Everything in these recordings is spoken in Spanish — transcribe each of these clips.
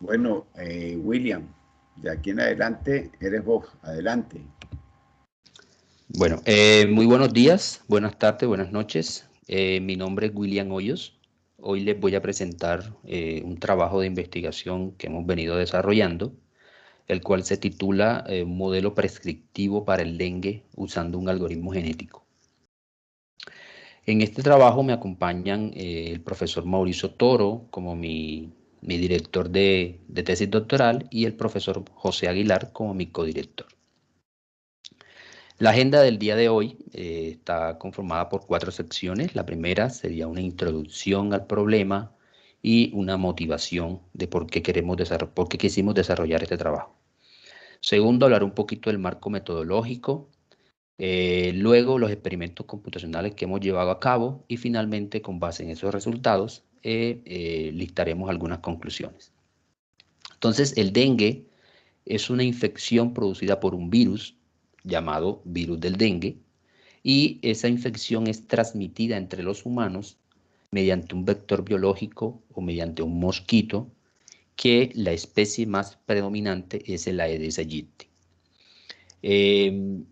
Bueno, William, de aquí en adelante eres vos. Adelante. Bueno, muy buenos días, buenas tardes, buenas noches. Mi nombre es William Hoyos. Hoy les voy a presentar un trabajo de investigación que hemos venido desarrollando, el cual se titula Un modelo prescriptivo para el dengue usando un algoritmo genético. En este trabajo me acompañan el profesor Mauricio Toro como mi director de tesis doctoral y el profesor José Aguilar como mi codirector. La agenda del día de hoy está conformada por 4 secciones. La primera sería una introducción al problema y una motivación de por qué quisimos desarrollar este trabajo. Segundo, hablar un poquito del marco metodológico, luego los experimentos computacionales que hemos llevado a cabo y finalmente, con base en esos resultados, listaremos algunas conclusiones. Entonces, el dengue es una infección producida por un virus llamado virus del dengue, y esa infección es transmitida entre los humanos mediante un vector biológico o mediante un mosquito, que la especie más predominante es el Aedes aegypti. El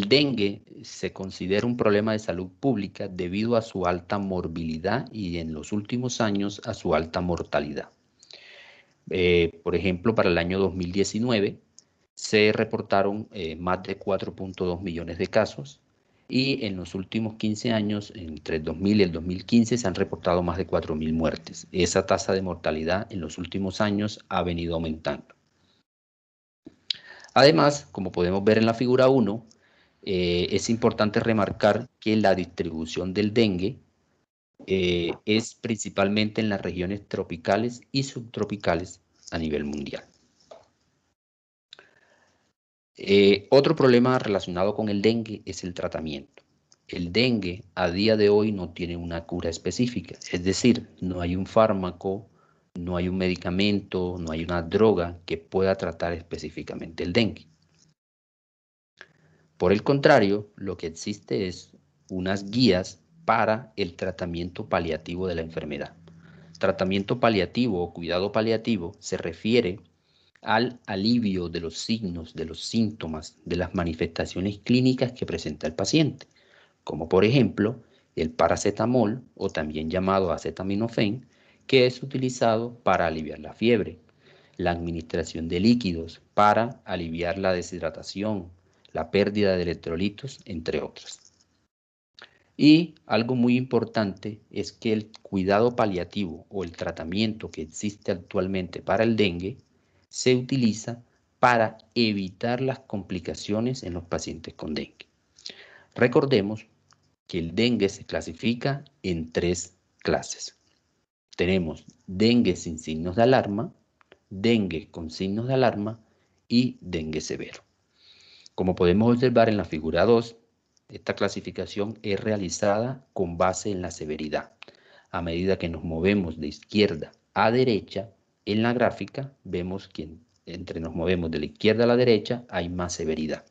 dengue se considera un problema de salud pública debido a su alta morbilidad y en los últimos años a su alta mortalidad. Por ejemplo, para el año 2019 se reportaron más de 4.2 millones de casos y en los últimos 15 años, entre el 2000 y el 2015, se han reportado más de 4.000 muertes. Esa tasa de mortalidad en los últimos años ha venido aumentando. Además, como podemos ver en la figura 1, es importante remarcar que la distribución del dengue es principalmente en las regiones tropicales y subtropicales a nivel mundial. Otro problema relacionado con el dengue es el tratamiento. El dengue a día de hoy no tiene una cura específica, es decir, no hay un fármaco, no hay un medicamento, no hay una droga que pueda tratar específicamente el dengue. Por el contrario, lo que existe es unas guías para el tratamiento paliativo de la enfermedad. Tratamiento paliativo o cuidado paliativo se refiere al alivio de los signos, de los síntomas, de las manifestaciones clínicas que presenta el paciente, como por ejemplo el paracetamol o también llamado acetaminofén, que es utilizado para aliviar la fiebre, la administración de líquidos para aliviar la deshidratación, la pérdida de electrolitos, entre otros. Y algo muy importante es que el cuidado paliativo o el tratamiento que existe actualmente para el dengue se utiliza para evitar las complicaciones en los pacientes con dengue. Recordemos que el dengue se clasifica en 3 clases. Tenemos dengue sin signos de alarma, dengue con signos de alarma y dengue severo. Como podemos observar en la figura 2, esta clasificación es realizada con base en la severidad. A medida que nos movemos de izquierda a derecha, en la gráfica vemos que entre nos movemos de la izquierda a la derecha hay más severidad.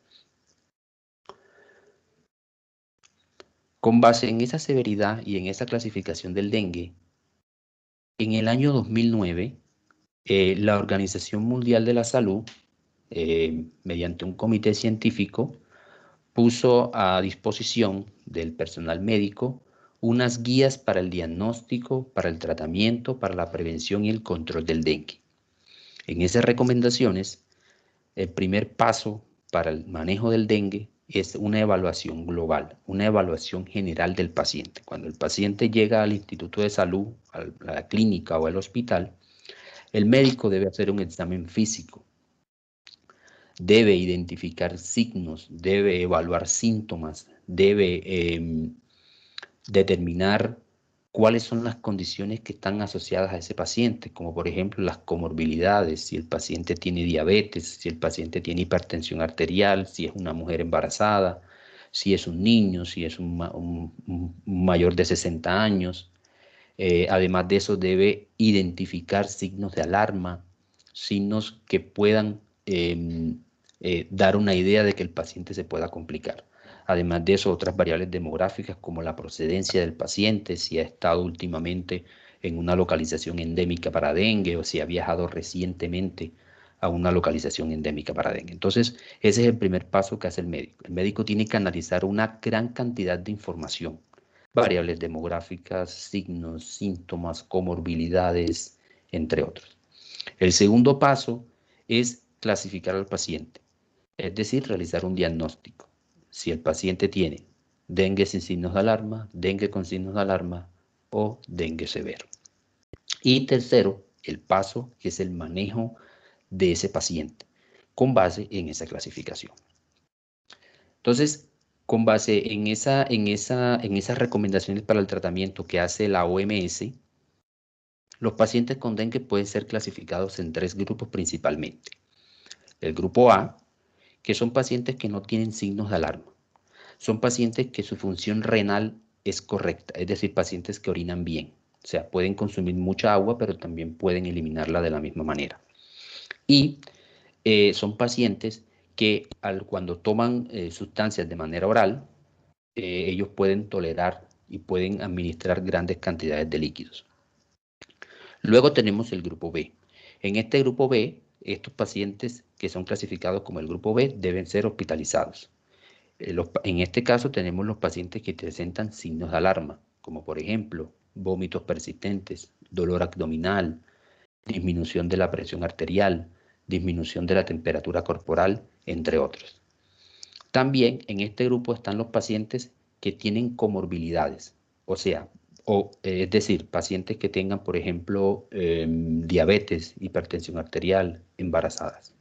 Con base en esa severidad y en esa clasificación del dengue, en el año 2009, la Organización Mundial de la Salud, mediante un comité científico, puso a disposición del personal médico unas guías para el diagnóstico, para el tratamiento, para la prevención y el control del dengue. En esas recomendaciones, el primer paso para el manejo del dengue es una evaluación global, una evaluación general del paciente. Cuando el paciente llega al instituto de salud, a la clínica o al hospital, el médico debe hacer un examen físico, debe identificar signos, debe evaluar síntomas, debe determinar cuáles son las condiciones que están asociadas a ese paciente, como por ejemplo las comorbilidades, si el paciente tiene diabetes, si el paciente tiene hipertensión arterial, si es una mujer embarazada, si es un niño, si es un mayor de 60 años. Además de eso, debe identificar signos de alarma, signos que puedan dar una idea de que el paciente se pueda complicar. Además de eso, otras variables demográficas como la procedencia del paciente, si ha estado últimamente en una localización endémica para dengue o si ha viajado recientemente a una localización endémica para dengue. Entonces, ese es el primer paso que hace el médico. El médico tiene que analizar una gran cantidad de información, variables demográficas, signos, síntomas, comorbilidades, entre otros. El segundo paso es clasificar al paciente, es decir, realizar un diagnóstico. Si el paciente tiene dengue sin signos de alarma, dengue con signos de alarma o dengue severo. Y tercero, el paso que es el manejo de ese paciente con base en esa clasificación. Entonces, con base en esas recomendaciones para el tratamiento que hace la OMS, los pacientes con dengue pueden ser clasificados en 3 grupos principalmente. El grupo A, que son pacientes que no tienen signos de alarma. Son pacientes que su función renal es correcta, es decir, pacientes que orinan bien. O sea, pueden consumir mucha agua, pero también pueden eliminarla de la misma manera. Y son pacientes que cuando toman sustancias de manera oral, ellos pueden tolerar y pueden administrar grandes cantidades de líquidos. Luego tenemos el grupo B. En este grupo B, estos pacientes que son clasificados como el grupo B deben ser hospitalizados. En este caso tenemos los pacientes que presentan signos de alarma, como por ejemplo vómitos persistentes, dolor abdominal, disminución de la presión arterial, disminución de la temperatura corporal, entre otros. También en este grupo están los pacientes que tienen comorbilidades, o sea, es decir, pacientes que tengan, por ejemplo, diabetes, hipertensión arterial, embarazadas.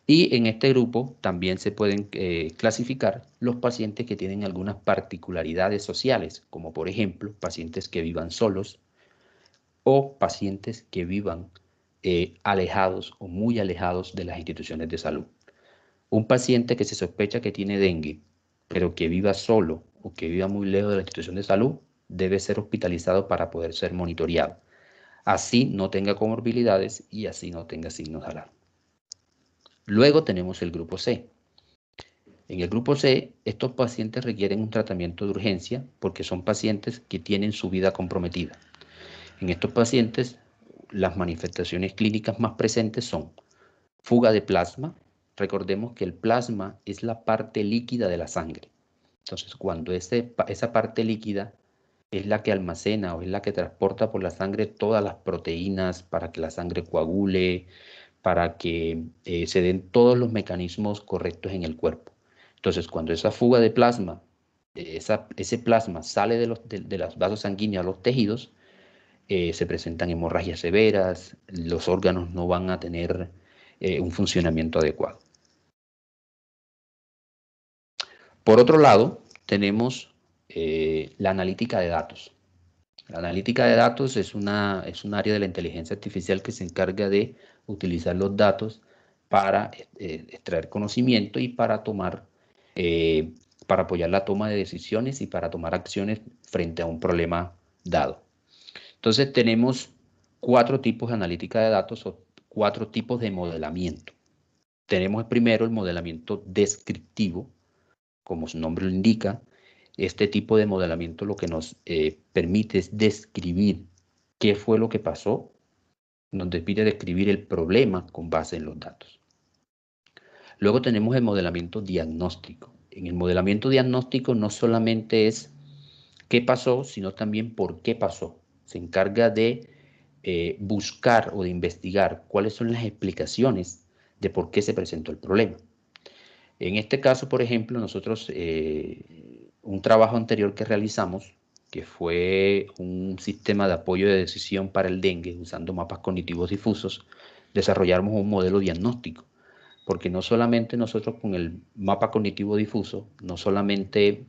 Y en este grupo también se pueden clasificar los pacientes que tienen algunas particularidades sociales, como por ejemplo, pacientes que vivan solos o pacientes que vivan alejados o muy alejados de las instituciones de salud. Un paciente que se sospecha que tiene dengue, pero que viva solo o que viva muy lejos de la institución de salud, debe ser hospitalizado para poder ser monitoreado. Así no tenga comorbilidades y así no tenga signos de alarma. Luego tenemos el grupo C. En el grupo C, estos pacientes requieren un tratamiento de urgencia porque son pacientes que tienen su vida comprometida. En estos pacientes, las manifestaciones clínicas más presentes son fuga de plasma. Recordemos que el plasma es la parte líquida de la sangre. Entonces, cuando esa parte líquida es la que almacena o es la que transporta por la sangre todas las proteínas para que la sangre coagule, para que se den todos los mecanismos correctos en el cuerpo. Entonces, cuando esa fuga de plasma, ese plasma sale de los vasos sanguíneos a los tejidos, se presentan hemorragias severas, los órganos no van a tener un funcionamiento adecuado. Por otro lado, tenemos la analítica de datos. La analítica de datos es un área de la inteligencia artificial que se encarga de utilizar los datos para extraer conocimiento y para apoyar la toma de decisiones y para tomar acciones frente a un problema dado. Entonces tenemos 4 tipos de analítica de datos o 4 tipos de modelamiento. Tenemos primero el modelamiento descriptivo, como su nombre lo indica. Este tipo de modelamiento lo que nos permite es describir qué fue lo que pasó, nos permite describir el problema con base en los datos. Luego tenemos el modelamiento diagnóstico. En el modelamiento diagnóstico no solamente es qué pasó, sino también por qué pasó. Se encarga de buscar o de investigar cuáles son las explicaciones de por qué se presentó el problema. En este caso, por ejemplo, nosotros, un trabajo anterior que realizamos, que fue un sistema de apoyo de decisión para el dengue usando mapas cognitivos difusos, desarrollamos un modelo diagnóstico, porque no solamente nosotros con el mapa cognitivo difuso, no solamente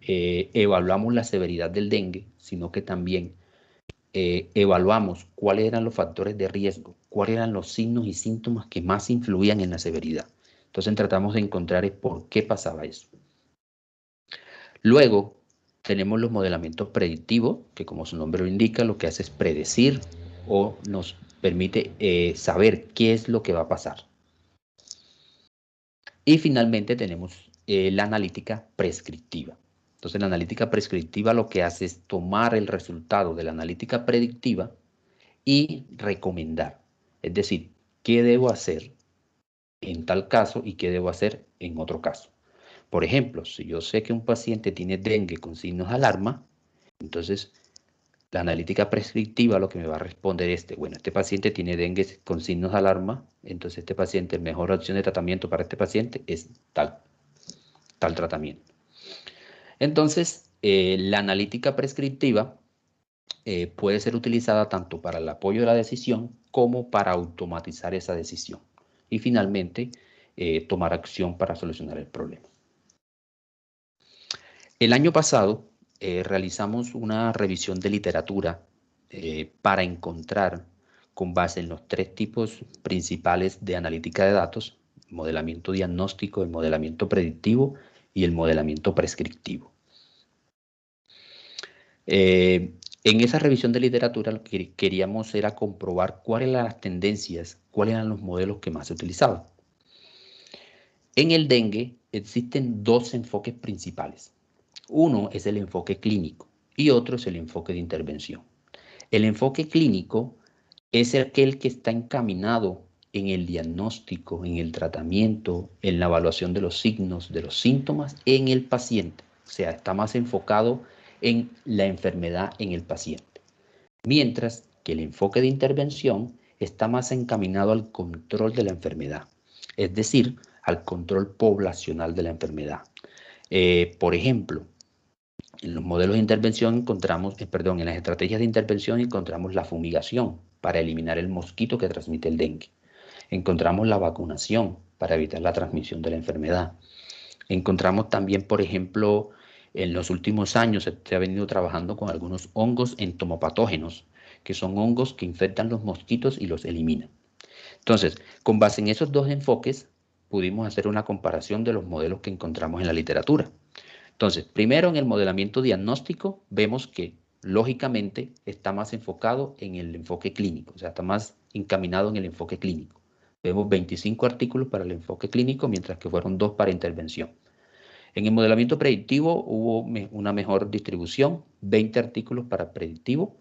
evaluamos la severidad del dengue, sino que también evaluamos cuáles eran los factores de riesgo, cuáles eran los signos y síntomas que más influían en la severidad. Entonces tratamos de encontrar por qué pasaba eso. Luego tenemos los modelamientos predictivos, que como su nombre lo indica, lo que hace es predecir o nos permite saber qué es lo que va a pasar. Y finalmente tenemos la analítica prescriptiva. Entonces, la analítica prescriptiva lo que hace es tomar el resultado de la analítica predictiva y recomendar. Es decir, ¿qué debo hacer en tal caso y qué debo hacer en otro caso? Por ejemplo, si yo sé que un paciente tiene dengue con signos de alarma, entonces la analítica prescriptiva lo que me va a responder es, bueno, este paciente tiene dengue con signos de alarma, entonces este paciente, mejor opción de tratamiento para este paciente es tal tratamiento. Entonces, la analítica prescriptiva puede ser utilizada tanto para el apoyo de la decisión como para automatizar esa decisión. Y finalmente, tomar acción para solucionar el problema. El año pasado realizamos una revisión de literatura para encontrar, con base en los 3 tipos principales de analítica de datos, modelamiento diagnóstico, el modelamiento predictivo y el modelamiento prescriptivo. En esa revisión de literatura lo que queríamos era comprobar cuáles eran las tendencias, cuáles eran los modelos que más se utilizaban. En el dengue existen 2 enfoques principales. Uno es el enfoque clínico y otro es el enfoque de intervención. El enfoque clínico es aquel que está encaminado en el diagnóstico, en el tratamiento, en la evaluación de los signos, de los síntomas en el paciente. O sea, está más enfocado en la enfermedad en el paciente. Mientras que el enfoque de intervención está más encaminado al control de la enfermedad, es decir, al control poblacional de la enfermedad. Por ejemplo, en los modelos de intervención encontramos, en las estrategias de intervención encontramos la fumigación para eliminar el mosquito que transmite el dengue. Encontramos la vacunación para evitar la transmisión de la enfermedad. Encontramos también, por ejemplo, en los últimos años se ha venido trabajando con algunos hongos entomopatógenos, que son hongos que infectan los mosquitos y los eliminan. Entonces, con base en esos 2 enfoques, pudimos hacer una comparación de los modelos que encontramos en la literatura. Entonces, primero en el modelamiento diagnóstico, vemos que lógicamente está más enfocado en el enfoque clínico, o sea, está más encaminado en el enfoque clínico. Vemos 25 artículos para el enfoque clínico, mientras que fueron 2 para intervención. En el modelamiento predictivo hubo una mejor distribución, 20 artículos para predictivo,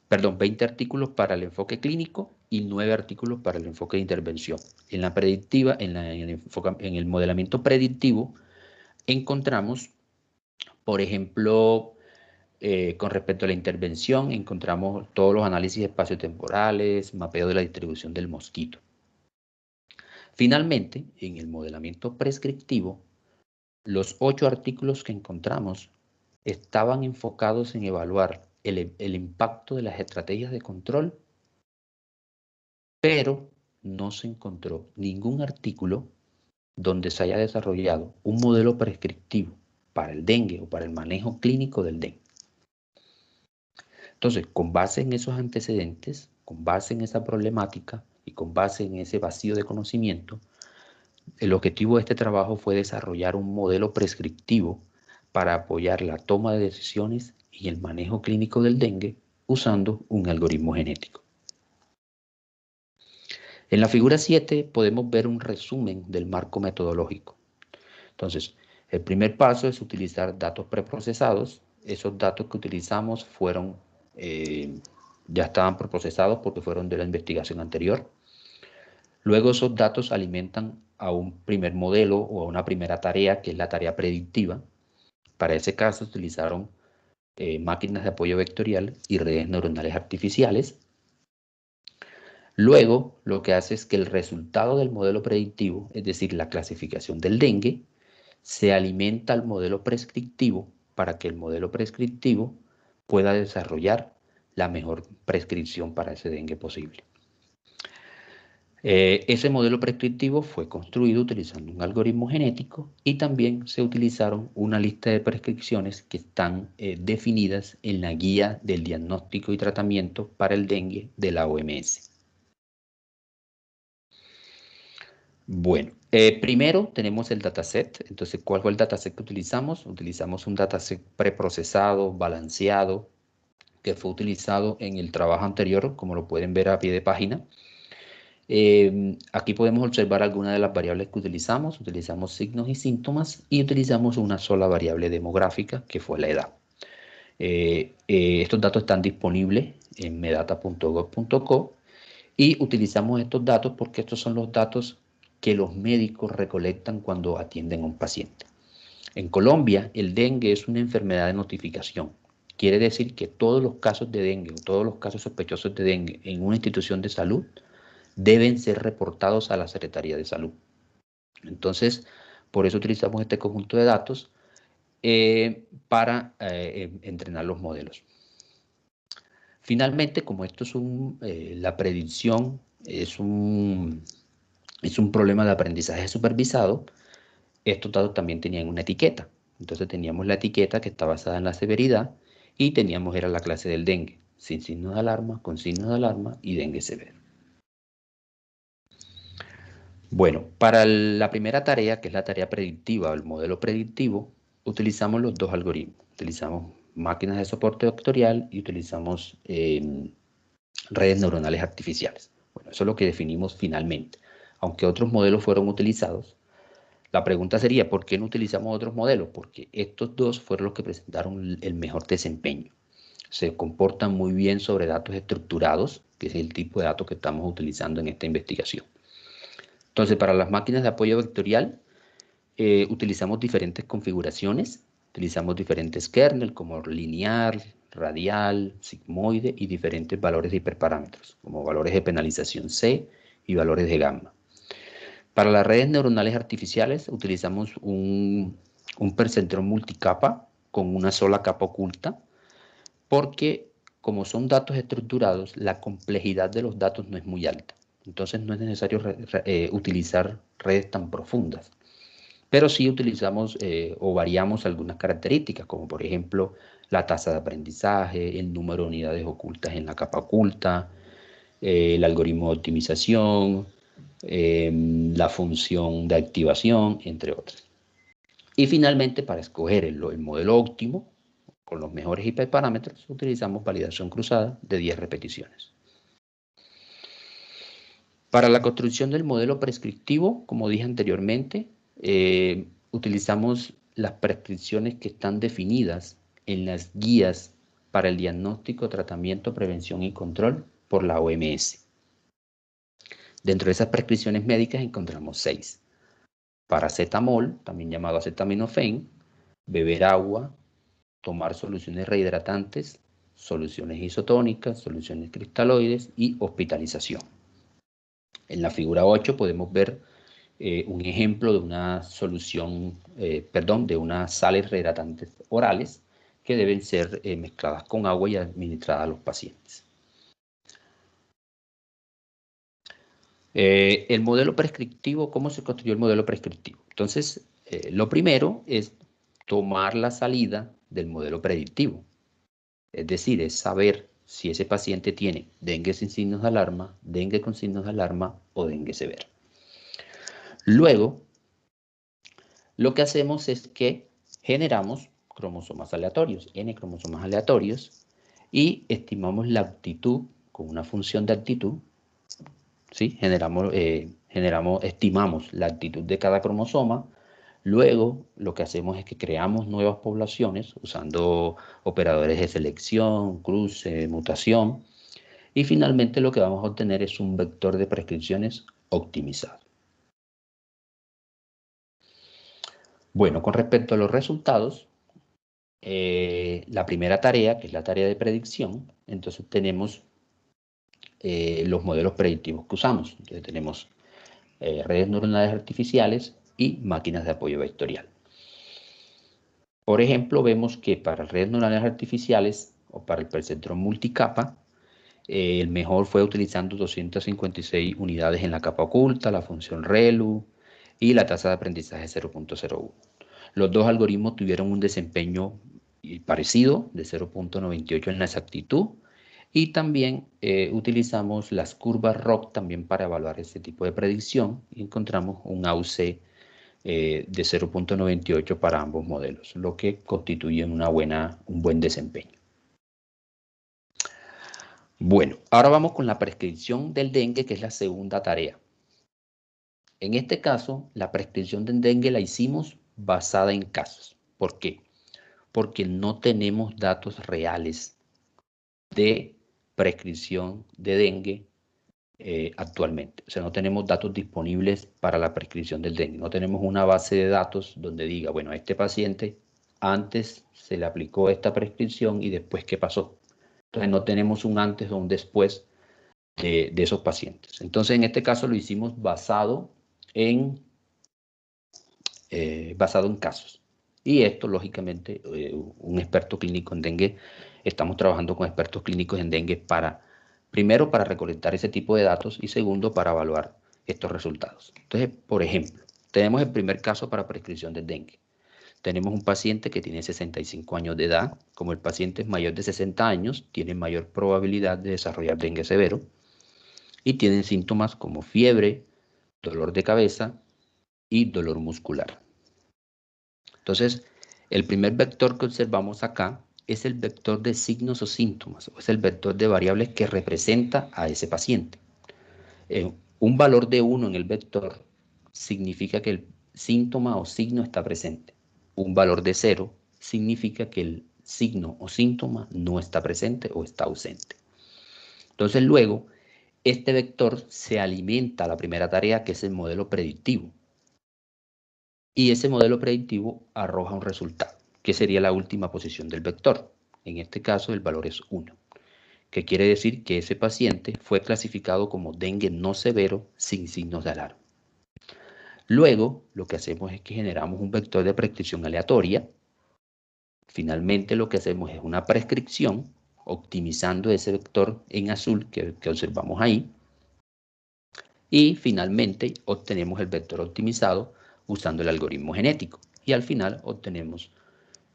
20 artículos para el enfoque clínico y 9 artículos para el enfoque de intervención. En la predictiva, en el modelamiento predictivo, encontramos, por ejemplo, con respecto a la intervención, encontramos todos los análisis espaciotemporales, mapeo de la distribución del mosquito. Finalmente, en el modelamiento prescriptivo, los 8 artículos que encontramos estaban enfocados en evaluar el impacto de las estrategias de control, pero no se encontró ningún artículo donde se haya desarrollado un modelo prescriptivo para el dengue o para el manejo clínico del dengue. Entonces, con base en esos antecedentes, con base en esa problemática y con base en ese vacío de conocimiento, el objetivo de este trabajo fue desarrollar un modelo prescriptivo para apoyar la toma de decisiones y el manejo clínico del dengue usando un algoritmo genético. En la figura 7 podemos ver un resumen del marco metodológico. Entonces, el primer paso es utilizar datos preprocesados. Esos datos que utilizamos fueron, ya estaban preprocesados porque fueron de la investigación anterior. Luego esos datos alimentan a un primer modelo o a una primera tarea, que es la tarea predictiva. Para ese caso utilizaron máquinas de apoyo vectorial y redes neuronales artificiales. Luego, lo que hace es que el resultado del modelo predictivo, es decir, la clasificación del dengue, se alimenta al modelo prescriptivo para que el modelo prescriptivo pueda desarrollar la mejor prescripción para ese dengue posible. Ese modelo prescriptivo fue construido utilizando un algoritmo genético y también se utilizaron una lista de prescripciones que están definidas en la guía del diagnóstico y tratamiento para el dengue de la OMS. Bueno, primero tenemos el dataset. Entonces, ¿cuál fue el dataset que utilizamos? Utilizamos un dataset preprocesado, balanceado, que fue utilizado en el trabajo anterior, como lo pueden ver a pie de página. Aquí podemos observar algunas de las variables que utilizamos. Utilizamos signos y síntomas y utilizamos una sola variable demográfica, que fue la edad. Estos datos están disponibles en medata.gov.co y utilizamos estos datos porque estos son los datos que los médicos recolectan cuando atienden a un paciente. En Colombia, el dengue es una enfermedad de notificación. Quiere decir que todos los casos de dengue o todos los casos sospechosos de dengue en una institución de salud deben ser reportados a la Secretaría de Salud. Entonces, por eso utilizamos este conjunto de datos para entrenar los modelos. Finalmente, como esto es la predicción es un problema de aprendizaje supervisado, estos datos también tenían una etiqueta. Entonces teníamos la etiqueta que está basada en la severidad y era la clase del dengue, sin signos de alarma, con signos de alarma y dengue severo. Bueno, para la primera tarea, que es la tarea predictiva, el modelo predictivo, utilizamos los dos algoritmos. Utilizamos máquinas de soporte vectorial y utilizamos redes neuronales artificiales. Bueno, eso es lo que definimos finalmente. Aunque otros modelos fueron utilizados, la pregunta sería, ¿por qué no utilizamos otros modelos? Porque estos dos fueron los que presentaron el mejor desempeño. Se comportan muy bien sobre datos estructurados, que es el tipo de datos que estamos utilizando en esta investigación. Entonces, para las máquinas de apoyo vectorial, utilizamos diferentes configuraciones. Utilizamos diferentes kernel como lineal, radial, sigmoide y diferentes valores de hiperparámetros, como valores de penalización C y valores de gamma. Para las redes neuronales artificiales utilizamos un percentrón multicapa con una sola capa oculta, porque como son datos estructurados, la complejidad de los datos no es muy alta. Entonces no es necesario utilizar redes tan profundas. Pero sí utilizamos o variamos algunas características, como por ejemplo la tasa de aprendizaje, el número de unidades ocultas en la capa oculta, el algoritmo de optimización, la función de activación, entre otras. Y finalmente, para escoger el modelo óptimo, con los mejores hiperparámetros, utilizamos validación cruzada de 10 repeticiones. Para la construcción del modelo prescriptivo, como dije anteriormente, utilizamos las prescripciones que están definidas en las guías para el diagnóstico, tratamiento, prevención y control por la OMS. Dentro de esas prescripciones médicas encontramos 6. Paracetamol, también llamado acetaminofén, beber agua, tomar soluciones rehidratantes, soluciones isotónicas, soluciones cristaloides y hospitalización. En la figura 8 podemos ver un ejemplo de una solución, de unas sales rehidratantes orales que deben ser mezcladas con agua y administradas a los pacientes. El modelo prescriptivo, ¿cómo se construyó el modelo prescriptivo? Entonces, lo primero es tomar la salida del modelo predictivo. Es decir, es saber si ese paciente tiene dengue sin signos de alarma, dengue con signos de alarma o dengue severo. Luego, lo que hacemos es que generamos cromosomas aleatorios, N cromosomas aleatorios, y estimamos la actitud con una función de actitud. ¿Sí? Estimamos la actitud de cada cromosoma. Luego, lo que hacemos es que creamos nuevas poblaciones usando operadores de selección, cruce, mutación. Y finalmente lo que vamos a obtener es un vector de prescripciones optimizado. Bueno, con respecto a los resultados, la primera tarea, que es la tarea de predicción, entonces tenemos los modelos predictivos que usamos. Entonces tenemos redes neuronales artificiales y máquinas de apoyo vectorial. Por ejemplo, vemos que para redes neuronales artificiales o para el percentrón multicapa, el mejor fue utilizando 256 unidades en la capa oculta, la función ReLU y la tasa de aprendizaje 0.01. Los dos algoritmos tuvieron un desempeño parecido de 0.98 en la exactitud. Y también utilizamos las curvas ROC también para evaluar este tipo de predicción y encontramos un AUC de 0.98 para ambos modelos, lo que constituye un buen desempeño. Bueno, ahora vamos con la prescripción del dengue, que es la segunda tarea. En este caso, la prescripción del dengue la hicimos basada en casos. ¿Por qué? Porque no tenemos datos reales de prescripción de dengue actualmente. O sea, no tenemos datos disponibles para la prescripción del dengue. No tenemos una base de datos donde diga, bueno, a este paciente antes se le aplicó esta prescripción y después qué pasó. Entonces no tenemos un antes o un después de esos pacientes. Entonces en este caso lo hicimos basado en casos. Y esto, lógicamente, un experto clínico en dengue, estamos trabajando con expertos clínicos en dengue primero, para recolectar ese tipo de datos y segundo, para evaluar estos resultados. Entonces, por ejemplo, tenemos el primer caso para prescripción de dengue. Tenemos un paciente que tiene 65 años de edad. Como el paciente es mayor de 60 años, tiene mayor probabilidad de desarrollar dengue severo y tienen síntomas como fiebre, dolor de cabeza y dolor muscular. Entonces, el primer vector que observamos acá es el vector de signos o síntomas, o es el vector de variables que representa a ese paciente. Un valor de 1 en el vector significa que el síntoma o signo está presente. Un valor de 0 significa que el signo o síntoma no está presente o está ausente. Entonces, luego, este vector se alimenta a la primera tarea, que es el modelo predictivo. Y ese modelo predictivo arroja un resultado, que sería la última posición del vector. En este caso, el valor es 1, que quiere decir que ese paciente fue clasificado como dengue no severo sin signos de alarma. Luego, lo que hacemos es que generamos un vector de prescripción aleatoria. Finalmente, lo que hacemos es una prescripción, optimizando ese vector en azul que observamos ahí. Y finalmente, obtenemos el vector optimizado usando el algoritmo genético. Y al final obtenemos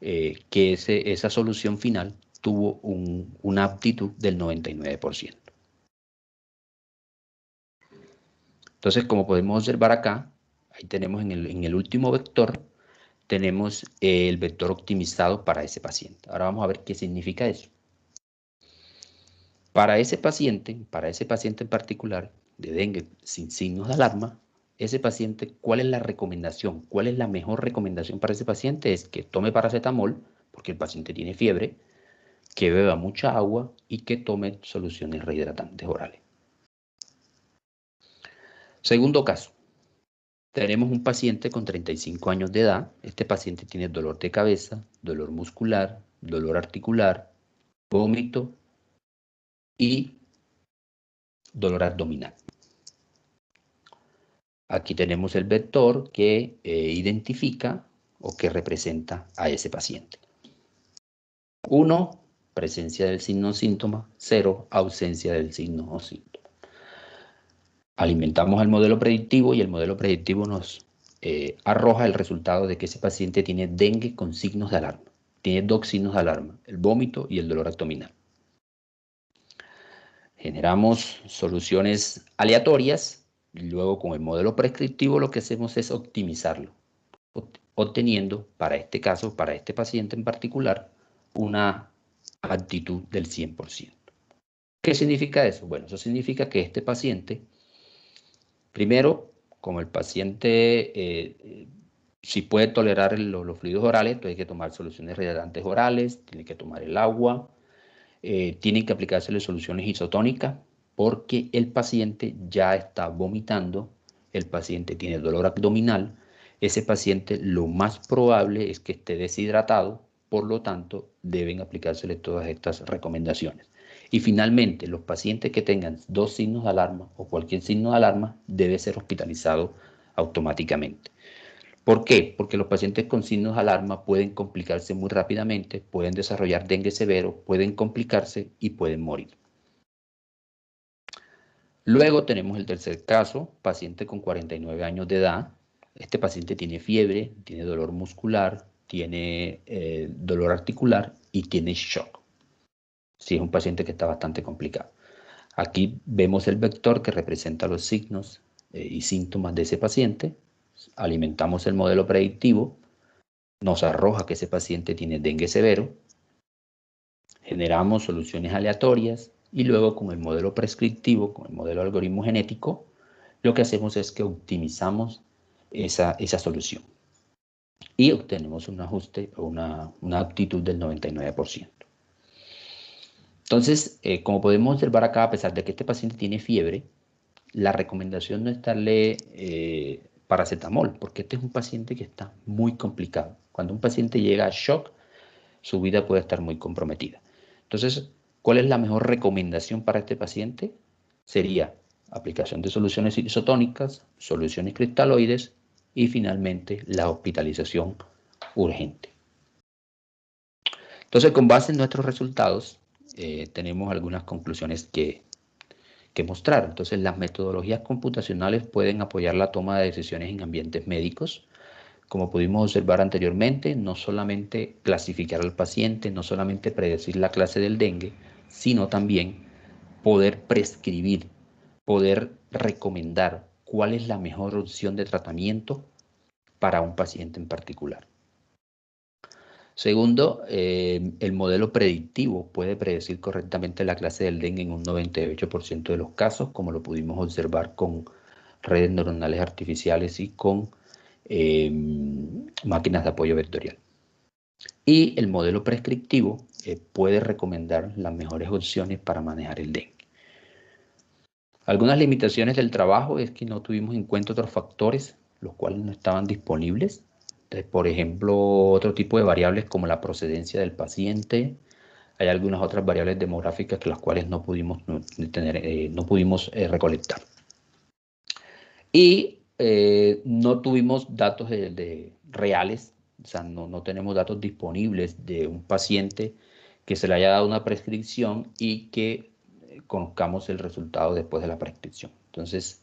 que esa solución final tuvo una aptitud del 99%. Entonces, como podemos observar acá, ahí tenemos en el último vector, tenemos el vector optimizado para ese paciente. Ahora vamos a ver qué significa eso. Para ese paciente en particular, de dengue sin signos de alarma, ese paciente, ¿cuál es la recomendación? ¿Cuál es la mejor recomendación para ese paciente? Es que tome paracetamol, porque el paciente tiene fiebre, que beba mucha agua y que tome soluciones rehidratantes orales. Segundo caso, tenemos un paciente con 35 años de edad. Este paciente tiene dolor de cabeza, dolor muscular, dolor articular, vómito y dolor abdominal. Aquí tenemos el vector que identifica o que representa a ese paciente. 1, presencia del signo o síntoma. 0, ausencia del signo o síntoma. Alimentamos el modelo predictivo y el modelo predictivo nos arroja el resultado de que ese paciente tiene dengue con signos de alarma. Tiene 2 signos de alarma, el vómito y el dolor abdominal. Generamos soluciones aleatorias y luego con el modelo prescriptivo lo que hacemos es optimizarlo, obteniendo para este caso, para este paciente en particular, una aptitud del 100%. ¿Qué significa eso? Bueno, eso significa que este paciente, primero, como el paciente si puede tolerar los fluidos orales, entonces hay que tomar soluciones rehidratantes orales, tiene que tomar el agua, tienen que aplicársele soluciones isotónicas porque el paciente ya está vomitando, el paciente tiene dolor abdominal, ese paciente lo más probable es que esté deshidratado, por lo tanto deben aplicársele todas estas recomendaciones. Y finalmente, los pacientes que tengan 2 signos de alarma o cualquier signo de alarma debe ser hospitalizado automáticamente. ¿Por qué? Porque los pacientes con signos de alarma pueden complicarse muy rápidamente, pueden desarrollar dengue severo, pueden complicarse y pueden morir. Luego tenemos el tercer caso, paciente con 49 años de edad. Este paciente tiene fiebre, tiene dolor muscular, tiene dolor articular y tiene shock. Sí, es un paciente que está bastante complicado. Aquí vemos el vector que representa los signos y síntomas de ese paciente. Alimentamos el modelo predictivo, nos arroja que ese paciente tiene dengue severo, generamos soluciones aleatorias y luego con el modelo prescriptivo, con el modelo algoritmo genético, lo que hacemos es que optimizamos esa solución y obtenemos un ajuste o una aptitud del 99%. Entonces, como podemos observar acá, a pesar de que este paciente tiene fiebre, la recomendación no es darle paracetamol, porque este es un paciente que está muy complicado. Cuando un paciente llega a shock, su vida puede estar muy comprometida. Entonces, ¿cuál es la mejor recomendación para este paciente? Sería aplicación de soluciones isotónicas, soluciones cristaloides y finalmente la hospitalización urgente. Entonces, con base en nuestros resultados, tenemos algunas conclusiones que mostrar. Entonces, las metodologías computacionales pueden apoyar la toma de decisiones en ambientes médicos. Como pudimos observar anteriormente, no solamente clasificar al paciente, no solamente predecir la clase del dengue, sino también poder prescribir, poder recomendar cuál es la mejor opción de tratamiento para un paciente en particular. Segundo, el modelo predictivo puede predecir correctamente la clase del dengue en un 98% de los casos, como lo pudimos observar con redes neuronales artificiales y con máquinas de apoyo vectorial. Y el modelo prescriptivo puede recomendar las mejores opciones para manejar el dengue. Algunas limitaciones del trabajo es que no tuvimos en cuenta otros factores, los cuales no estaban disponibles. Entonces, por ejemplo, otro tipo de variables como la procedencia del paciente. Hay algunas otras variables demográficas que las cuales no pudimos recolectar. Y no tuvimos datos reales, o sea, no tenemos datos disponibles de un paciente que se le haya dado una prescripción y que conozcamos el resultado después de la prescripción. Entonces,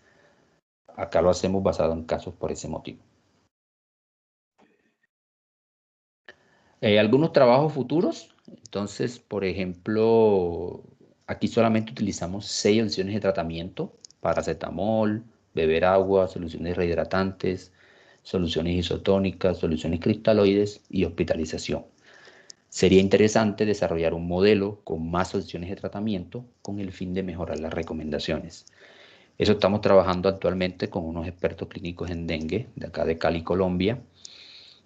acá lo hacemos basado en casos por ese motivo. Algunos trabajos futuros, entonces, por ejemplo, aquí solamente utilizamos 6 opciones de tratamiento: paracetamol, beber agua, soluciones rehidratantes, soluciones isotónicas, soluciones cristaloides y hospitalización. Sería interesante desarrollar un modelo con más opciones de tratamiento con el fin de mejorar las recomendaciones. Eso estamos trabajando actualmente con unos expertos clínicos en dengue de acá de Cali, Colombia,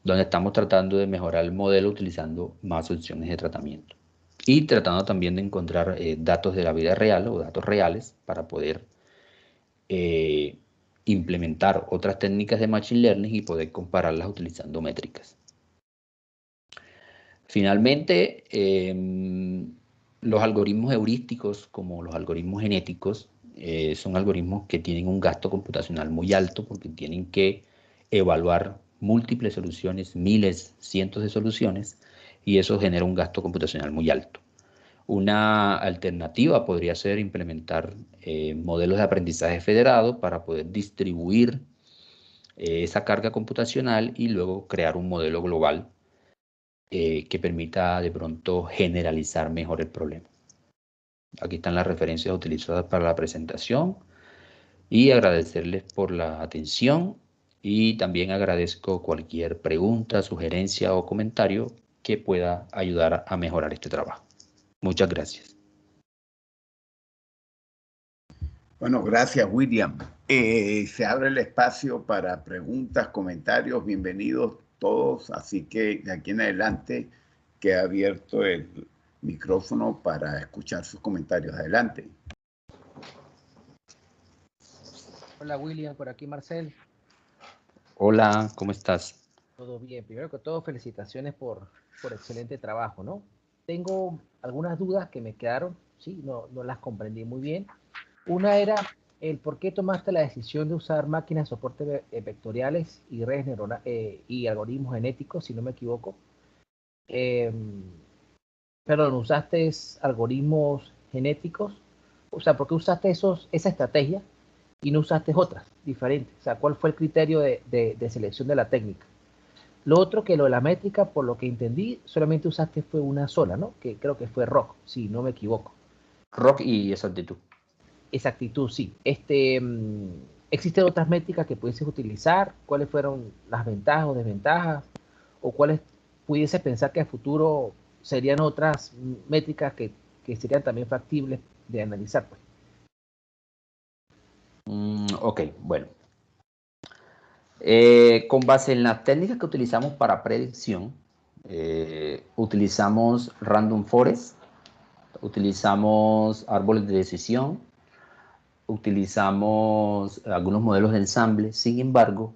donde estamos tratando de mejorar el modelo utilizando más opciones de tratamiento y tratando también de encontrar datos de la vida real o datos reales para poder implementar otras técnicas de Machine Learning y poder compararlas utilizando métricas. Finalmente, los algoritmos heurísticos, como los algoritmos genéticos, son algoritmos que tienen un gasto computacional muy alto porque tienen que evaluar múltiples soluciones, miles, cientos de soluciones, y eso genera un gasto computacional muy alto. Una alternativa podría ser implementar modelos de aprendizaje federado para poder distribuir esa carga computacional y luego crear un modelo global que permita de pronto generalizar mejor el problema. Aquí están las referencias utilizadas para la presentación y agradecerles por la atención, y también agradezco cualquier pregunta, sugerencia o comentario que pueda ayudar a mejorar este trabajo. Muchas gracias. Bueno, gracias, William. Se abre el espacio para preguntas, comentarios. Bienvenidos todos. Así que de aquí en adelante queda abierto el micrófono para escuchar sus comentarios. Adelante. Hola, William, por aquí Marcel. Hola, ¿cómo estás? Todo bien. Primero que todo, felicitaciones por excelente trabajo, ¿no? Tengo algunas dudas que me quedaron, sí, no las comprendí muy bien. Una era el por qué tomaste la decisión de usar máquinas de soporte vectoriales y redes neuronales y algoritmos genéticos, si no me equivoco. Perdón, usaste algoritmos genéticos. O sea, ¿por qué usaste esa estrategia y no usaste otras diferentes? O sea, ¿cuál fue el criterio de selección de la técnica? Lo otro, que lo de la métrica, por lo que entendí, solamente usaste fue una sola, ¿no? Que creo que fue ROC, si no me equivoco. ROC y exactitud. Exactitud, sí. ¿Existen otras métricas que pudieses utilizar? ¿Cuáles fueron las ventajas o desventajas? ¿O cuáles pudieses pensar que a futuro serían otras métricas que serían también factibles de analizar, pues. Ok, bueno. Con base en las técnicas que utilizamos para predicción, utilizamos Random Forest, utilizamos árboles de decisión, utilizamos algunos modelos de ensamble. Sin embargo,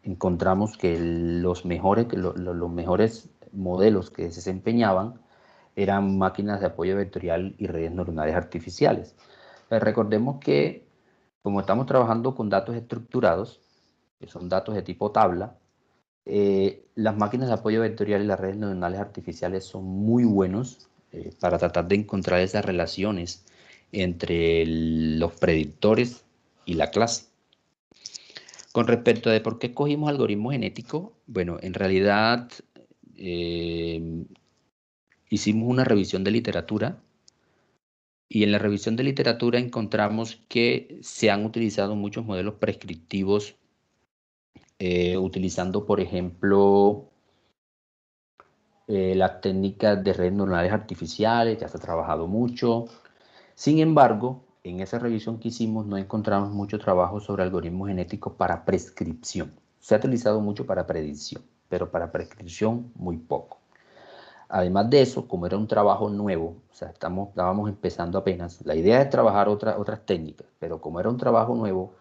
encontramos que los mejores modelos que se desempeñaban eran máquinas de apoyo vectorial y redes neuronales artificiales. Recordemos que como estamos trabajando con datos estructurados, que son datos de tipo tabla, las máquinas de apoyo vectorial y las redes neuronales artificiales son muy buenos para tratar de encontrar esas relaciones entre los predictores y la clase. Con respecto a por qué escogimos algoritmo genético, bueno, en realidad hicimos una revisión de literatura y en la revisión de literatura encontramos que se han utilizado muchos modelos prescriptivos utilizando, por ejemplo, las técnicas de redes neuronales artificiales, ya se ha trabajado mucho. Sin embargo, en esa revisión que hicimos no encontramos mucho trabajo sobre algoritmos genéticos para prescripción. Se ha utilizado mucho para predicción, pero para prescripción muy poco. Además de eso, como era un trabajo nuevo, o sea, estábamos empezando apenas, la idea es trabajar otras técnicas, pero como era un trabajo nuevo,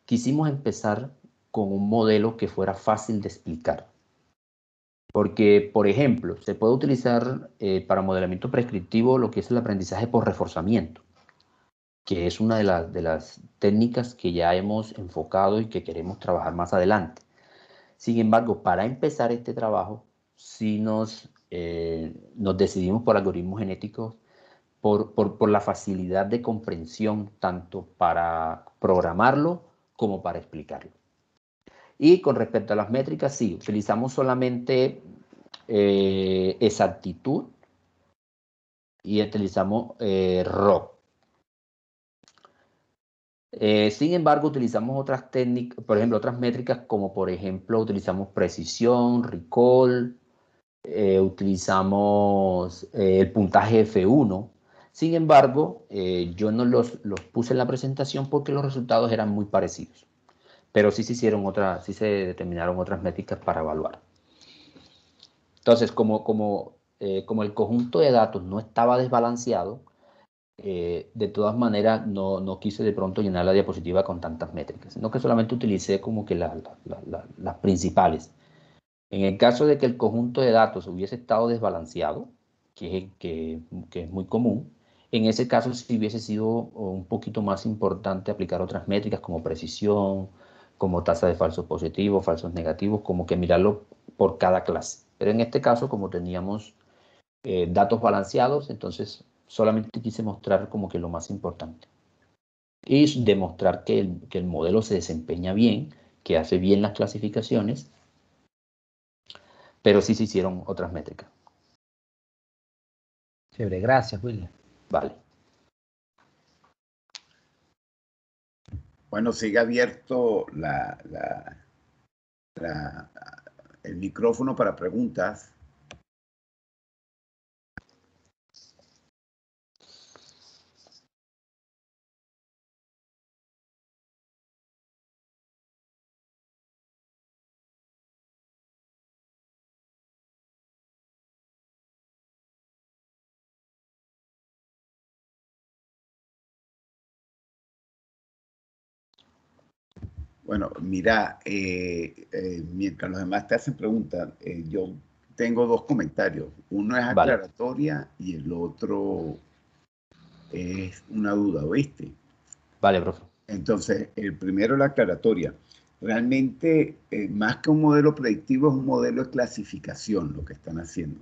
quisimos empezar con un modelo que fuera fácil de explicar. Porque, por ejemplo, se puede utilizar para modelamiento prescriptivo lo que es el aprendizaje por reforzamiento, que es una de las técnicas que ya hemos enfocado y que queremos trabajar más adelante. Sin embargo, para empezar este trabajo, sí nos decidimos por algoritmos genéticos por la facilidad de comprensión, tanto para programarlo como para explicarlo. Y con respecto a las métricas, sí, utilizamos solamente exactitud y utilizamos ROC. Sin embargo, utilizamos otras técnicas, por ejemplo, otras métricas como por ejemplo utilizamos precisión, recall, utilizamos el puntaje F1. Sin embargo, yo no los puse en la presentación porque los resultados eran muy parecidos. Pero sí se determinaron otras métricas para evaluar. Entonces, como el conjunto de datos no estaba desbalanceado, de todas maneras no quise de pronto llenar la diapositiva con tantas métricas, sino que solamente utilicé como que las principales. En el caso de que el conjunto de datos hubiese estado desbalanceado, que es muy común, en ese caso sí hubiese sido un poquito más importante aplicar otras métricas como precisión, como tasa de falsos positivos, falsos negativos, como que mirarlo por cada clase. Pero en este caso, como teníamos datos balanceados, entonces solamente quise mostrar como que lo más importante. Y demostrar que el modelo se desempeña bien, que hace bien las clasificaciones, pero sí se hicieron otras métricas. Chévere, gracias, William. Vale. Bueno, sigue abierto el micrófono para preguntas. Bueno, mira, mientras los demás te hacen preguntas, yo tengo dos comentarios. Uno es aclaratoria y el otro es una duda, ¿oíste? Vale, profe. Entonces, el primero, la aclaratoria. Realmente, más que un modelo predictivo, es un modelo de clasificación lo que están haciendo.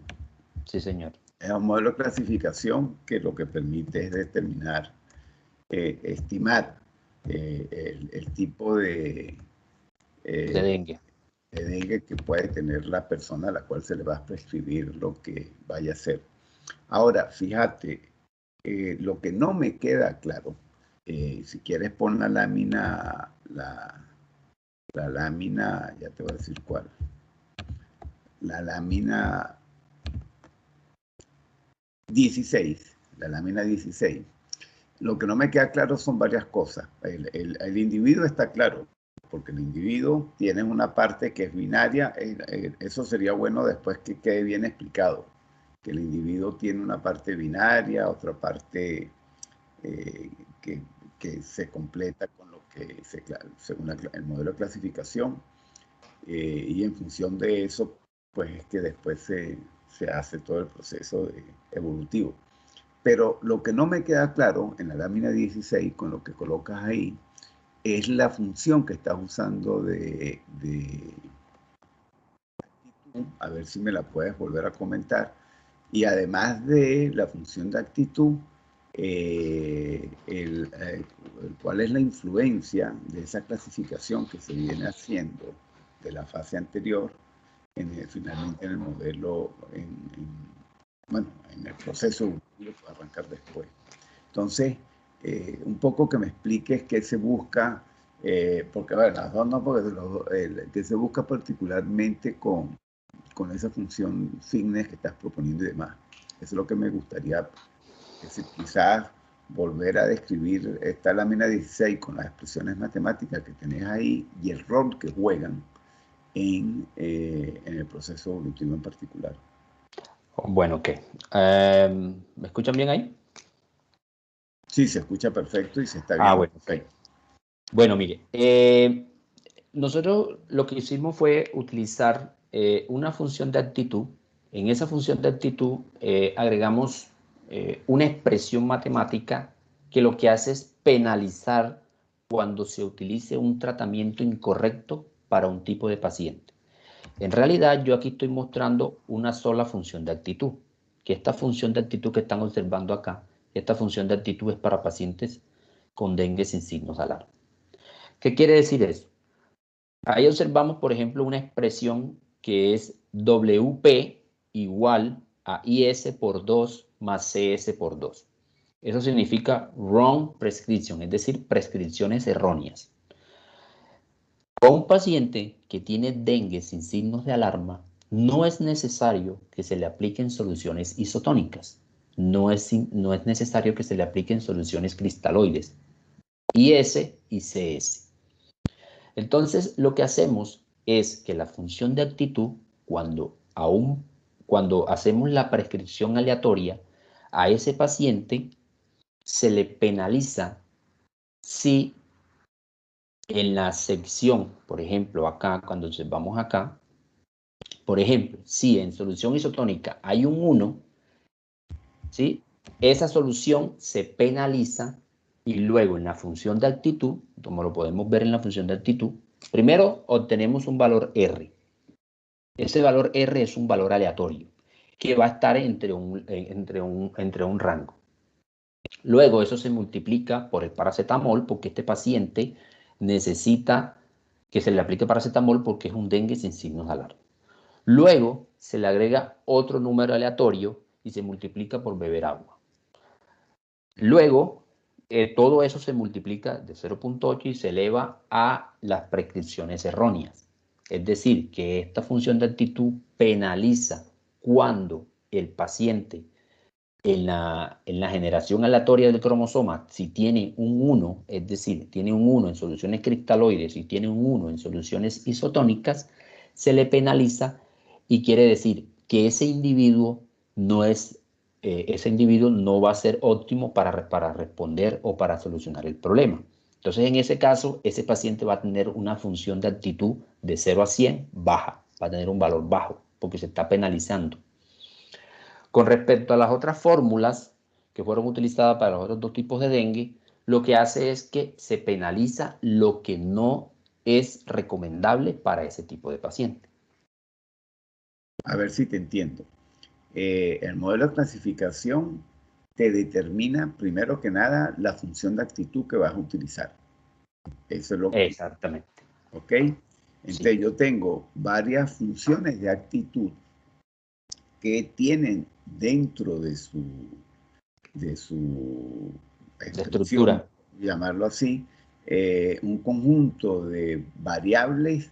Sí, señor. Es un modelo de clasificación que lo que permite es determinar, estimar el tipo de dengue. De dengue que puede tener la persona a la cual se le va a prescribir lo que vaya a hacer. Ahora, fíjate, lo que no me queda claro, si quieres pon la lámina, la lámina, ya te voy a decir cuál, la lámina 16, la lámina 16, lo que no me queda claro son varias cosas. El individuo está claro, porque el individuo tiene una parte que es binaria. Eso sería bueno después que quede bien explicado, que el individuo tiene una parte binaria, otra parte que se completa con lo que según el modelo de clasificación, y en función de eso, pues es que después se hace todo el proceso evolutivo. Pero lo que no me queda claro en la lámina 16, con lo que colocas ahí, es la función que estás usando de actitud. A ver si me la puedes volver a comentar. Y además de la función de actitud, cuál es la influencia de esa clasificación que se viene haciendo de la fase anterior, finalmente en el modelo, bueno, en el proceso que va a arrancar después. Entonces, un poco que me expliques qué se busca, porque, a ver, las dos no, porque que se busca particularmente con esa función fitness que estás proponiendo y demás. Eso es lo que me gustaría, quizás volver a describir esta lámina 16 con las expresiones matemáticas que tenés ahí y el rol que juegan en el proceso evolutivo en particular. Bueno, ok. ¿Me escuchan bien ahí? Sí, se escucha perfecto y se está viendo Bueno, perfecto. Okay. Bueno, mire, nosotros lo que hicimos fue utilizar una función de actitud. En esa función de actitud agregamos una expresión matemática que lo que hace es penalizar cuando se utilice un tratamiento incorrecto para un tipo de paciente. En realidad, yo aquí estoy mostrando una sola función de actitud, que esta función de actitud que están observando acá, esta función de actitud es para pacientes con dengue sin signos de alarma. ¿Qué quiere decir eso? Ahí observamos, por ejemplo, una expresión que es WP igual a IS por 2 más CS por 2. Eso significa wrong prescription, es decir, prescripciones erróneas. Con un paciente que tiene dengue sin signos de alarma, no es necesario que se le apliquen soluciones isotónicas. No es necesario que se le apliquen soluciones cristaloides, IS y CS. Entonces, lo que hacemos es que la función de actitud, cuando hacemos la prescripción aleatoria, a ese paciente se le penaliza si en la sección, por ejemplo, acá, cuando vamos acá, por ejemplo, si en solución isotónica hay un 1, ¿sí? Esa solución se penaliza y luego en la función de actitud, como lo podemos ver en la función de actitud, primero obtenemos un valor R. Ese valor R es un valor aleatorio que va a estar entre un rango. Luego eso se multiplica por el paracetamol porque este paciente necesita que se le aplique paracetamol porque es un dengue sin signos de alarma. Luego se le agrega otro número aleatorio y se multiplica por beber agua. Luego todo eso se multiplica de 0.8 y se eleva a las prescripciones erróneas. Es decir, que esta función de actitud penaliza cuando el paciente en la generación aleatoria del cromosoma, si tiene un 1, es decir, tiene un 1 en soluciones cristaloides y tiene un 1 en soluciones isotónicas, se le penaliza y quiere decir que ese individuo no va a ser óptimo para responder o para solucionar el problema. Entonces, en ese caso, ese paciente va a tener una función de actitud de 0 a 100 baja, va a tener un valor bajo porque se está penalizando. Con respecto a las otras fórmulas que fueron utilizadas para los otros dos tipos de dengue, lo que hace es que se penaliza lo que no es recomendable para ese tipo de paciente. A ver si te entiendo. El modelo de clasificación te determina, primero que nada, la función de actitud que vas a utilizar. Eso es lo que... Exactamente. ¿Ok? Entonces, sí, yo tengo varias funciones de actitud que tienen dentro de su estructura, llamarlo así, un conjunto de variables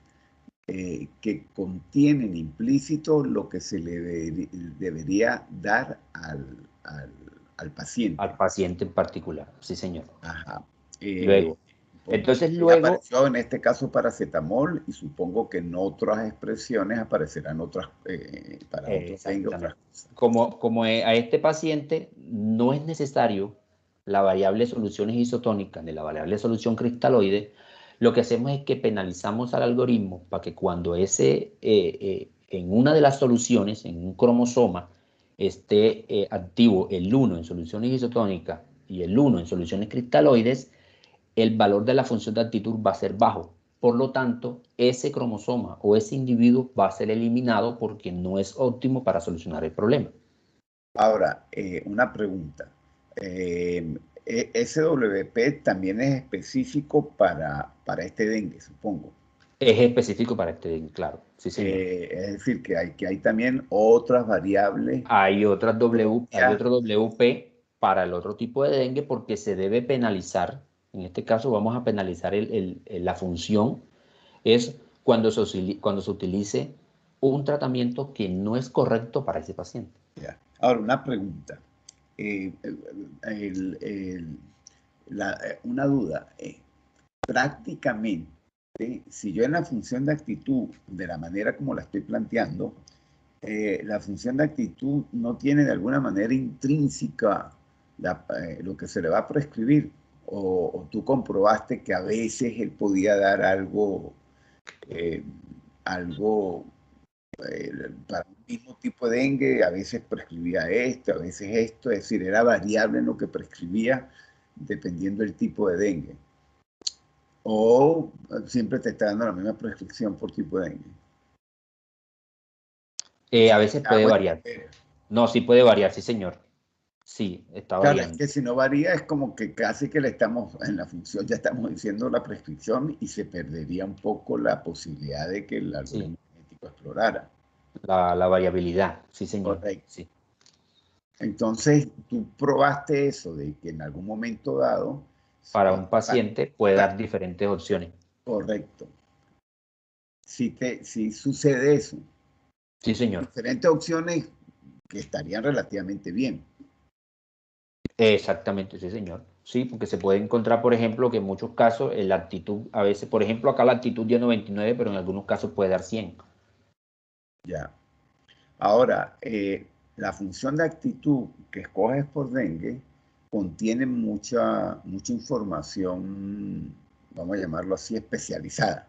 que contienen implícito lo que se le debería dar al paciente. Al paciente en particular, sí, señor. Ajá. Luego, entonces Porque luego... apareció en este caso paracetamol y supongo que en otras expresiones aparecerán otras, para otros dengue, otras cosas. Como a este paciente no es necesario la variable soluciones isotónicas de la variable solución cristaloide, lo que hacemos es que penalizamos al algoritmo para que cuando en una de las soluciones, en un cromosoma, esté activo el 1 en soluciones isotónicas y el 1 en soluciones cristaloides, el valor de la función de actitud va a ser bajo. Por lo tanto, ese cromosoma o ese individuo va a ser eliminado porque no es óptimo para solucionar el problema. Ahora, una pregunta. SWP también es específico para este dengue, supongo. Es específico para este dengue, claro. Sí, señor. Es decir, que hay también otras variables. Hay otro WP para el otro tipo de dengue porque se debe penalizar. En este caso vamos a penalizar la función. Es cuando se utilice un tratamiento que no es correcto para ese paciente. Ya. Ahora, una pregunta. Una duda. Prácticamente, si yo en la función de actitud, de la manera como la estoy planteando, la función de actitud no tiene de alguna manera intrínseca lo que se le va a prescribir, o tú comprobaste que a veces él podía dar algo, eh, algo para un mismo tipo de dengue, a veces prescribía esto, a veces esto, es decir, era variable en lo que prescribía dependiendo del tipo de dengue. O siempre te está dando la misma prescripción por tipo de dengue. A veces puede variar. No, sí puede variar, sí, señor. Sí, está variando. Claro, es que si no varía es como que casi que le estamos, en la función ya estamos diciendo la prescripción y se perdería un poco la posibilidad de que el algoritmo genético explorara. La variabilidad, sí, señor. Correcto. Sí. Entonces, tú probaste eso de que en algún momento dado... Para un paciente puede dar diferentes opciones. Correcto. Si sucede eso. Sí, señor. Diferentes opciones que estarían relativamente bien. Exactamente, sí, señor. Sí, porque se puede encontrar, por ejemplo, que en muchos casos la actitud, a veces, por ejemplo, acá la actitud dio 99, pero en algunos casos puede dar 100. Ya. Ahora, la función de actitud que escoges por dengue contiene mucha información, vamos a llamarlo así, especializada.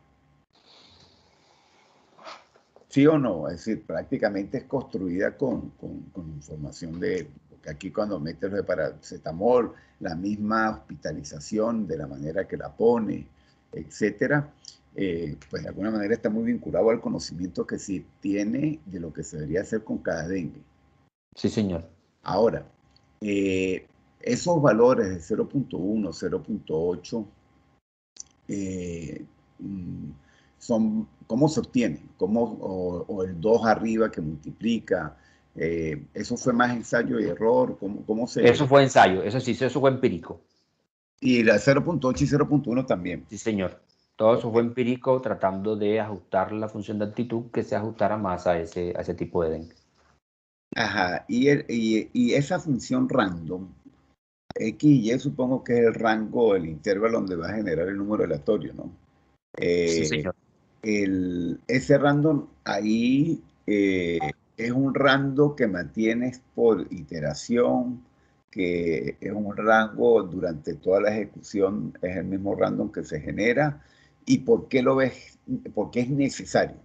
¿Sí o no? Es decir, prácticamente es construida con información porque aquí cuando metes lo de paracetamol, la misma hospitalización de la manera que la pone, etcétera, pues de alguna manera está muy vinculado al conocimiento que se tiene de lo que se debería hacer con cada dengue. Sí, señor. Ahora, esos valores de 0.1, 0.8, son, ¿cómo se obtienen? O el 2 arriba que multiplica. ¿Eso fue más ensayo y error? ¿Cómo se...? Eso fue ensayo, eso sí, eso fue empírico. Y la 0.8 y 0.1 también. Sí, señor. Todo eso fue empírico tratando de ajustar la función de actitud que se ajustara más a ese tipo de dengue. Ajá, y esa función random, X y Y supongo que es el rango, el intervalo donde va a generar el número aleatorio, ¿no? Sí, señor. Ese random ahí es un rango que mantienes por iteración, que es un rango durante toda la ejecución, es el mismo random que se genera. ¿Y por qué lo ves? Porque es necesario.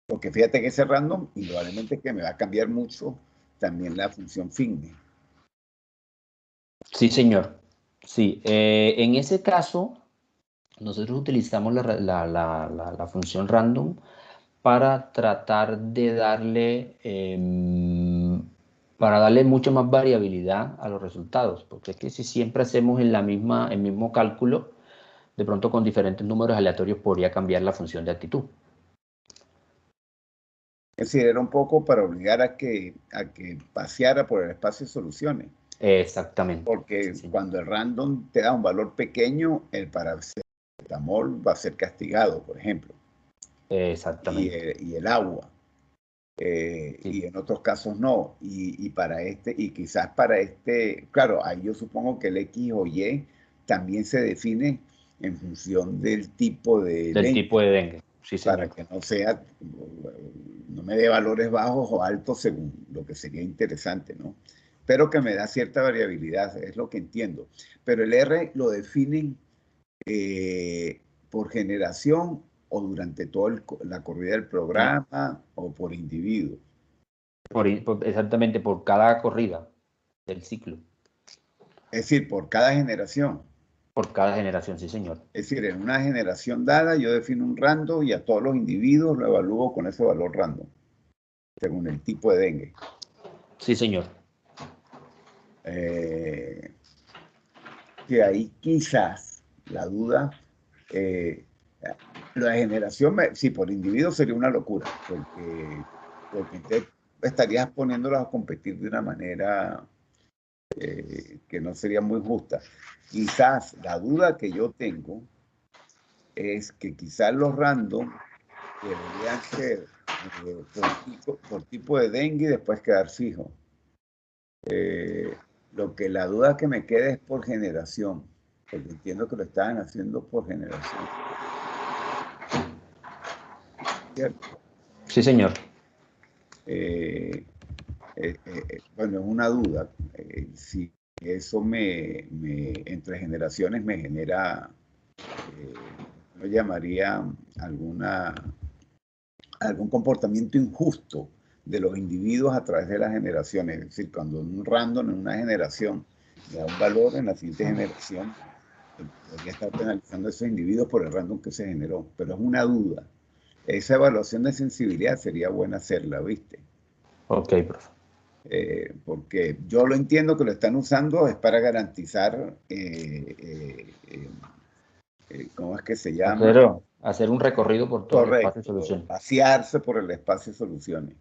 Porque fíjate que ese random, indudablemente que me va a cambiar mucho también la función fitness. Sí, señor. Sí, en ese caso, nosotros utilizamos la función random para tratar de darle mucha más variabilidad a los resultados, porque es que si siempre hacemos el mismo cálculo, de pronto con diferentes números aleatorios podría cambiar la función de actitud. Es decir, era un poco para obligar a que paseara por el espacio de soluciones. Exactamente. Porque sí, cuando el random te da un valor pequeño, el paracetamol va a ser castigado, por ejemplo. Exactamente. Y el agua. y en otros casos no. Y quizás para este, claro, ahí yo supongo que el X o Y también se define en función del tipo de dengue. Sí, para señor. que no me dé valores bajos o altos según lo que sería interesante, ¿no? Pero que me da cierta variabilidad, es lo que entiendo. Pero el R lo definen por generación o durante toda la corrida del programa o por individuo. Exactamente, por cada corrida del ciclo. Es decir, por cada generación. Por cada generación, sí, señor. Es decir, en una generación dada yo defino un random y a todos los individuos lo evalúo con ese valor random, según el tipo de dengue. Sí, señor. Que ahí quizás la duda, la generación, si por individuo sería una locura, porque entonces estarías poniéndolos a competir de una manera que no sería muy justa. Quizás la duda que yo tengo es que quizás los random deberían ser por tipo de dengue y después quedar fijo. La duda que me queda es por generación, porque entiendo que lo estaban haciendo por generación. ¿Cierto? Sí, señor. Bueno, es una duda. Si eso entre generaciones me genera, yo llamaría algún comportamiento injusto de los individuos a través de las generaciones. Es decir, cuando un random en una generación le da un valor, en la siguiente generación podría estar penalizando a esos individuos por el random que se generó. Pero es una duda. Esa evaluación de sensibilidad sería buena hacerla, ¿viste? Ok, profe. Porque yo lo entiendo que lo están usando es para garantizar, ¿cómo es que se llama? Hacer un recorrido por todo el espacio de soluciones. Pasearse por el espacio de soluciones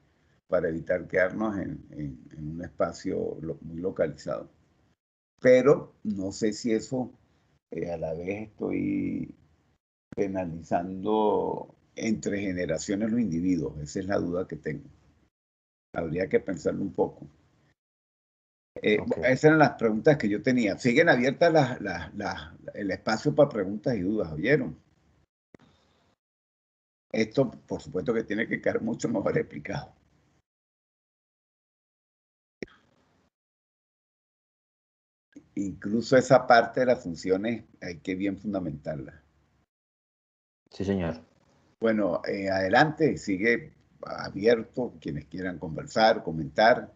para evitar quedarnos en un espacio muy localizado. Pero no sé si eso a la vez estoy penalizando entre generaciones los individuos. Esa es la duda que tengo. Habría que pensarlo un poco. Esas eran las preguntas que yo tenía. Siguen abiertas el espacio para preguntas y dudas, ¿oyeron? Esto, por supuesto, que tiene que quedar mucho mejor explicado. Incluso esa parte de las funciones hay que bien fundamentarla. Sí, señor. Bueno, adelante, sigue abierto, quienes quieran conversar, comentar.